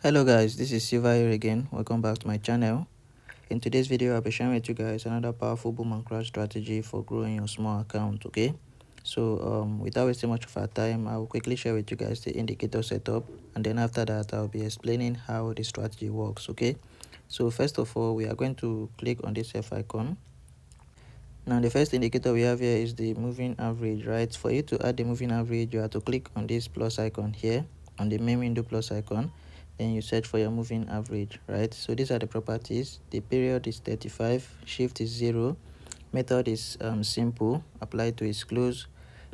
Hello guys, this is Silva here again. Welcome back to my channel. In today's video, I'll be sharing with you guys another powerful boom and crash strategy for growing your small account. Okay, so without wasting much of our time, I will quickly share with you guys the indicator setup, and then after that I'll be explaining how the strategy works. Okay, so first of all, we are going to click on this F icon. Now the first indicator we have here is the moving average, right? For you to add the moving average, you have to click on this plus icon here, on the main window plus icon. Then you search for your moving average, right? So these are the properties. The period is 35, shift is 0, method is simple, apply to is close,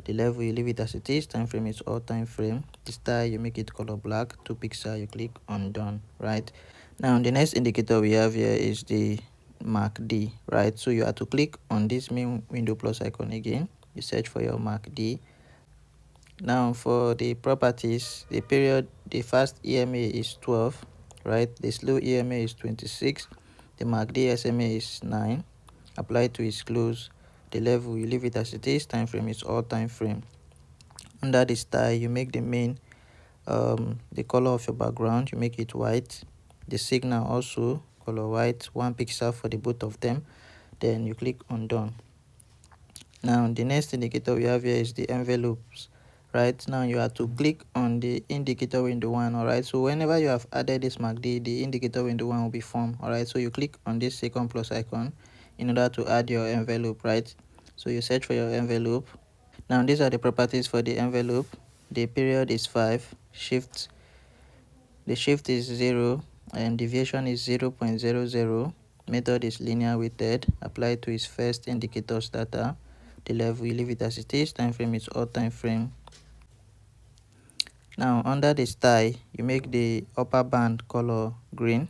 the level you leave it as it is, time frame is all time frame, the style you make it color black, 2 pixel, you click on done, right? Now the next indicator we have here is the MACD, right? So you have to click on this main window plus icon again, you search for your MACD. Now for the properties, the period, the fast EMA is 12, right? The slow EMA is 26, the MACD SMA is 9, apply to is close, the level you leave it as it is, time frame is all time frame. Under the style, you make the main the color of your background, you make it white, the signal also color white, 1 pixel for the both of them, then you click on done. Now the next indicator we have here is the envelopes. Right now you have to click on the indicator window 1. All right, so whenever you have added this MACD, the indicator window 1 will be formed. All right, so you click on this second plus icon in order to add your envelope, right? So you search for your envelope. Now these are the properties for the envelope. The period is 5, the shift is 0, and deviation is 0.00. Method is linear weighted, applied to its first indicator's data. The level you leave it as it is, time frame is all time frame. Now under the style, you make the upper band color green,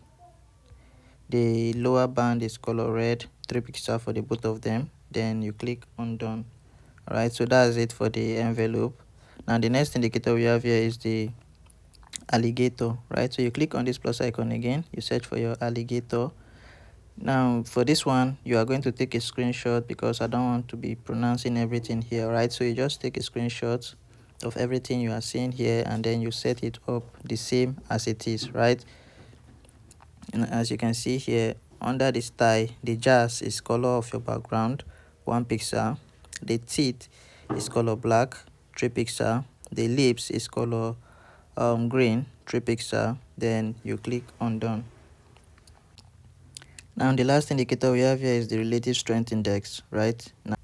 the lower band is color red, 3 pixels for the both of them, then you click on done. Alright, so that's it for the envelope. Now the next indicator we have here is the alligator, right? So you click on this plus icon again, you search for your alligator. Now for this one, you are going to take a screenshot because I don't want to be pronouncing everything here, right? So you just take a screenshot of everything you are seeing here, and then you set it up the same as it is, right? And as you can see here, under the style, the jazz is color of your background, 1 pixel, the teeth is color black, 3 pixel, the lips is color green, 3 pixel, then you click on done. Now the last indicator we have here is the relative strength index, right? Now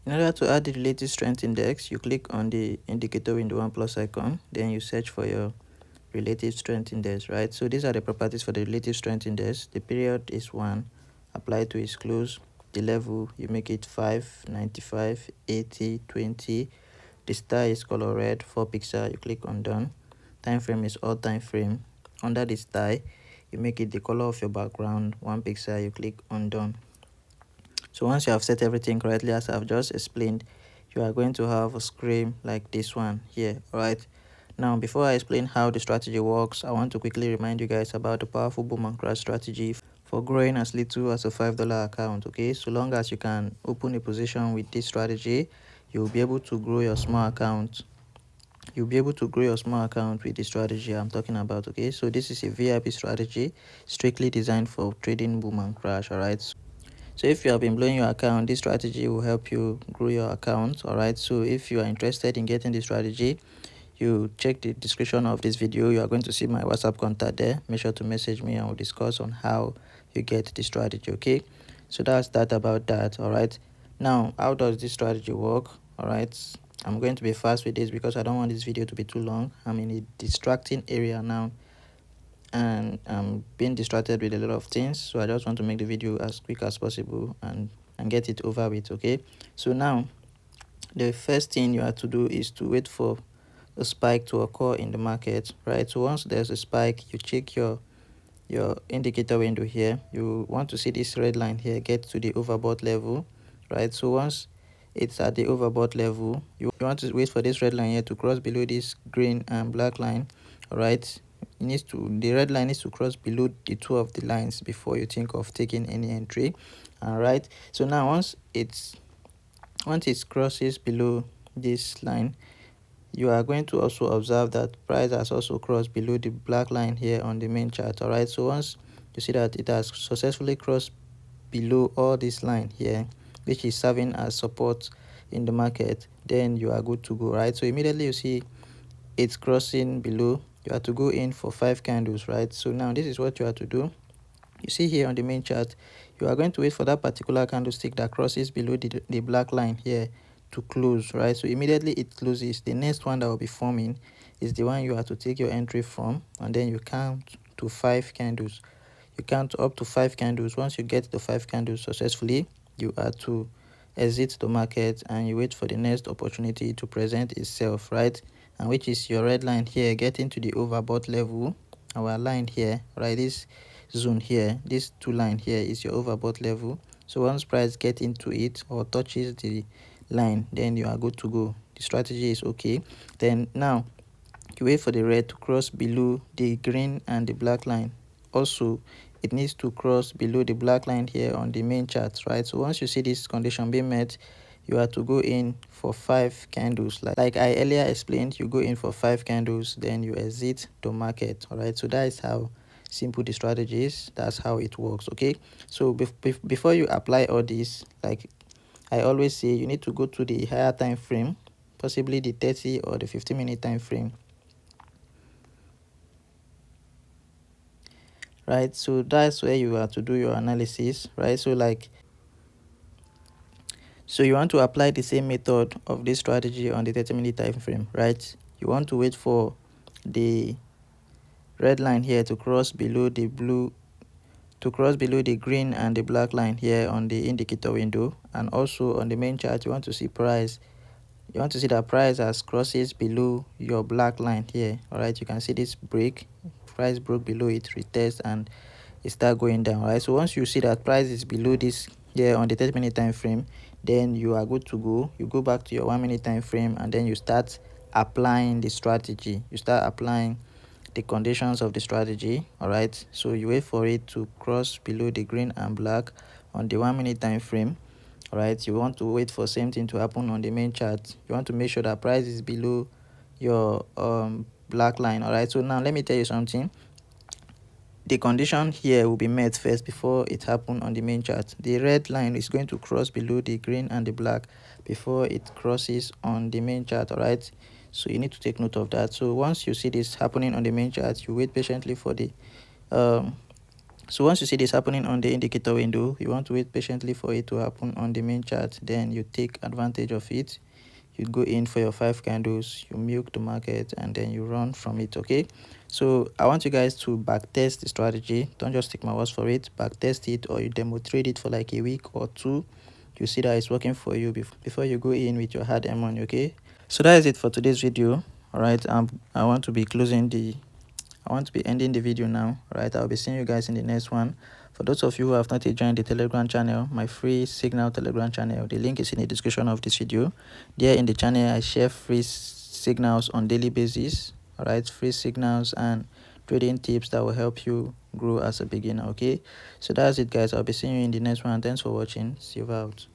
in order to add the relative strength index, you click on the indicator window 1 plus icon, then you search for your relative strength index, right? So these are the properties for the relative strength index. The period is 1, apply to is close, the level you make it 5, 95, 80, 20, the star is color red, 4 pixel, you click on done. Time frame is all time frame. Under the style, you make it the color of your background, 1 pixel, you click on done. So once you have set everything correctly, as I've just explained, you are going to have a screen like this one here. All right, now before I explain how the strategy works, I want to quickly remind you guys about the powerful boom and crash strategy for growing as little as a $5 account. Okay, so long as you can open a position with this strategy, you'll be able to grow your small account. You'll be able to grow your small account with the strategy I'm talking about. Okay, so this is a VIP strategy strictly designed for trading boom and crash. All right, so if you have been blowing your account, this strategy will help you grow your account. All right, so if you are interested in getting this strategy, you check the description of this video. You are going to see my WhatsApp contact there. Make sure to message me and we'll discuss on how you get the strategy. Okay, so that's that about that. All right, now how does this strategy work? All right, I'm going to be fast with this because I don't want this video to be too long. I'm in a distracting area now and I'm being distracted with a lot of things, so I just want to make the video as quick as possible and get it over with. Okay, so now the first thing you have to do is to wait for a spike to occur in the market, right? So once there's a spike, you check your indicator window here. You want to see this red line here get to the overbought level, right? So once it's at the overbought level, you want to wait for this red line here to cross below this green and black line. All right, the red line needs to cross below the two of the lines before you think of taking any entry. All right, so now once it crosses below this line, you are going to also observe that price has also crossed below the black line here on the main chart. All right, so once you see that it has successfully crossed below all this line here, which is serving as support in the market, then you are good to go. Right, so immediately you see it's crossing below, you have to go in for 5 candles. Right, so now this is what you have to do. You see here on the main chart, you are going to wait for that particular candlestick that crosses below the black line here to close. Right, so immediately it closes, the next one that will be forming is the one you have to take your entry from, and then you count to 5 candles. You count up to 5 candles. Once you get the 5 candles successfully, you are to exit the market and you wait for the next opportunity to present itself, right? And which is your red line here, getting to the overbought level. Our line here, right, this zone here, this 2 line here is your overbought level. So once price get into it or touches the line, then you are good to go. The strategy is okay. Then now you wait for the red to cross below the green and the black line. Also, it needs to cross below the black line here on the main chart, right? So once you see this condition being met, you have to go in for 5 candles. Like I earlier explained, you go in for 5 candles, then you exit the market. All right, so that is how simple the strategy is. That's how it works. Okay, so before you apply all this, like I always say, you need to go to the higher time frame, possibly the 30 or the 50-minute time frame. Right, so that's where you have to do your analysis, right? So you want to apply the same method of this strategy on the 30-minute time frame, right? You want to wait for the red line here to cross below the green and the black line here on the indicator window. And also on the main chart, you want to see price. You want to see that price has crosses below your black line here. All right, you can see this break, price broke below it, retest, and it start going down. Right, so once you see that price is below this here on the 30-minute time frame, then you are good to go. You go back to your 1-minute time frame and then you start applying the strategy. You start applying the conditions of the strategy. All right, so you wait for it to cross below the green and black on the 1-minute time frame. All right, you want to wait for same thing to happen on the main chart. You want to make sure that price is below your black line. All right, so now let me tell you something. The condition here will be met first before it happen on the main chart. The red line is going to cross below the green and the black before it crosses on the main chart. All right, so you need to take note of that. So once you see this happening on the main chart, you wait patiently for the so once you see this happening on the indicator window, you want to wait patiently for it to happen on the main chart. Then you take advantage of it. You go in for your 5 candles, you milk the market, and then you run from it. Okay, so I want you guys to back test the strategy. Don't just take my words for it. Back test it, or you demo trade it for like a week or 2. You see that it's working for you before you go in with your hard-earned money. Okay, so that is it for today's video. All right, I want to be ending the video now. Right, I'll be seeing you guys in the next one. For those of you who have not yet joined the Telegram channel, my free Signal Telegram channel, the link is in the description of this video. There in the channel, I share free signals on daily basis. All right, free signals and trading tips that will help you grow as a beginner. Okay, so that's it, guys. I'll be seeing you in the next one. Thanks for watching. See you out.